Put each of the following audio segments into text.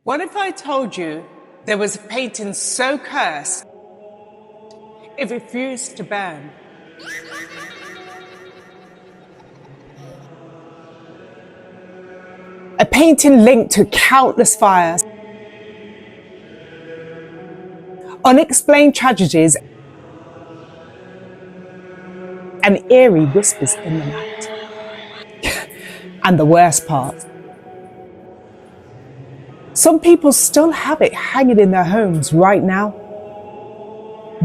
What if I told you there was a painting so cursed it refused to burn? A painting linked to countless fires, unexplained tragedies, and eerie whispers in the night. And the worst part, some people still have it hanging in their homes right now.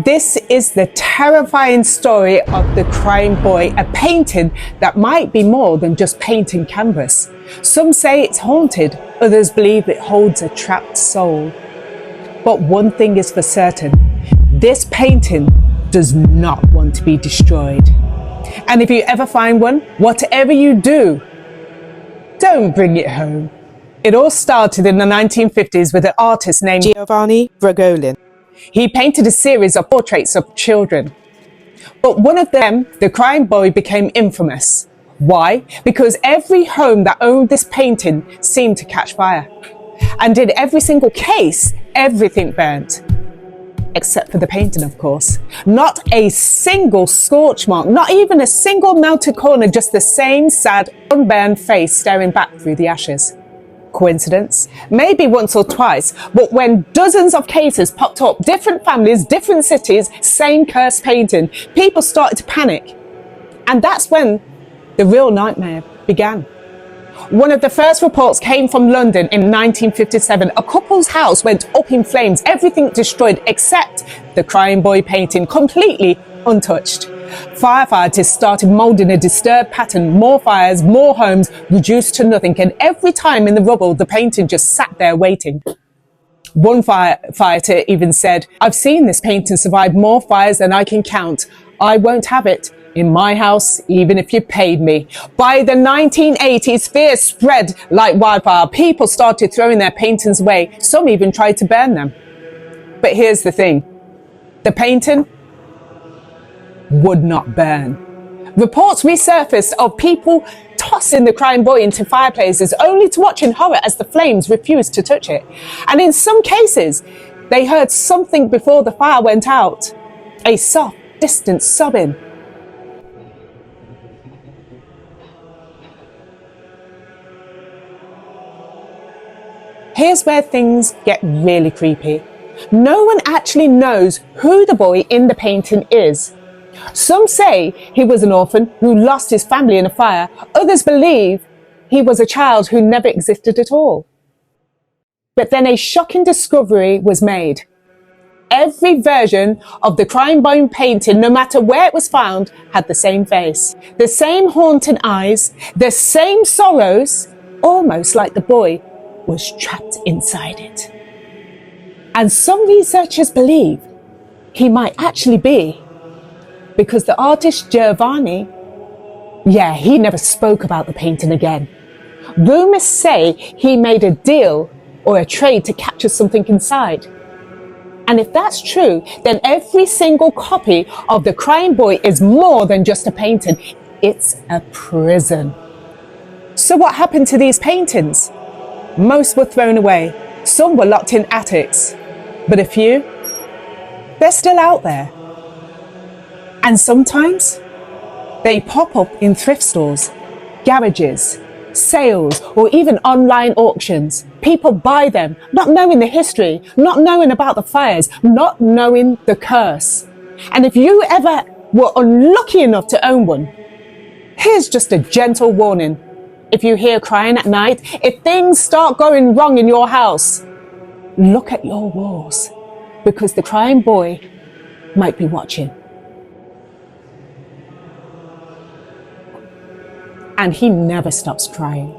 This is the terrifying story of the Crying Boy, a painting that might be more than just paint and canvas. Some say it's haunted, others believe it holds a trapped soul. But one thing is for certain, this painting does not want to be destroyed. And if you ever find one, whatever you do, don't bring it home. It all started in the 1950s with an artist named Giovanni Bragolin. He painted a series of portraits of children. But one of them, the Crying Boy, became infamous. Why? Because every home that owned this painting seemed to catch fire. And in every single case, everything burnt. Except for the painting, of course. Not a single scorch mark, not even a single melted corner, just the same sad, unburned face staring back through the ashes. Coincidence? Maybe once or twice, but when dozens of cases popped up, different families, different cities, same cursed painting, people started to panic. And that's when the real nightmare began. One of the first reports came from London in 1957. A couple's house went up in flames, everything destroyed except the Crying Boy painting, completely untouched. Firefighters started moulding a disturbed pattern, more fires, more homes, reduced to nothing, and every time in the rubble, the painting just sat there waiting. One firefighter even said, "I've seen this painting survive more fires than I can count. I won't have it in my house, even if you paid me." By the 1980s, fear spread like wildfire. People started throwing their paintings away. Some even tried to burn them. But here's the thing. The painting would not burn. Reports resurfaced of people tossing the Crying Boy into fireplaces, only to watch in horror as the flames refused to touch it. And in some cases, they heard something before the fire went out. A soft, distant sobbing. Here's where things get really creepy. No one actually knows who the boy in the painting is. Some say he was an orphan who lost his family in a fire. Others believe he was a child who never existed at all. But then a shocking discovery was made. Every version of the Crying Boy painting, no matter where it was found, had the same face, the same haunting eyes, the same sorrows, almost like the boy was trapped inside it. And some researchers believe he might actually be because the artist Giovanni, he never spoke about the painting again. Rumors say he made a deal or a trade to capture something inside. And if that's true, then every single copy of the Crying Boy is more than just a painting. It's a prison. So what happened to these paintings? Most were thrown away. Some were locked in attics. But a few, they're still out there. And sometimes they pop up in thrift stores, garages, sales, or even online auctions. People buy them, not knowing the history, not knowing about the fires, not knowing the curse. And if you ever were unlucky enough to own one, here's just a gentle warning. If you hear crying at night, if things start going wrong in your house, look at your walls, because the Crying Boy might be watching. And he never stops crying.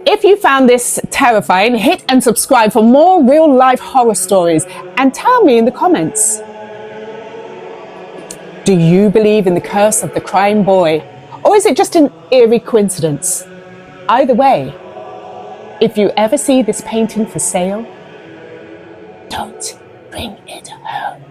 If you found this terrifying, hit and subscribe for more real-life horror stories and tell me in the comments. Do you believe in the curse of the Crying Boy, or is it just an eerie coincidence? Either way, if you ever see this painting for sale, don't bring it home.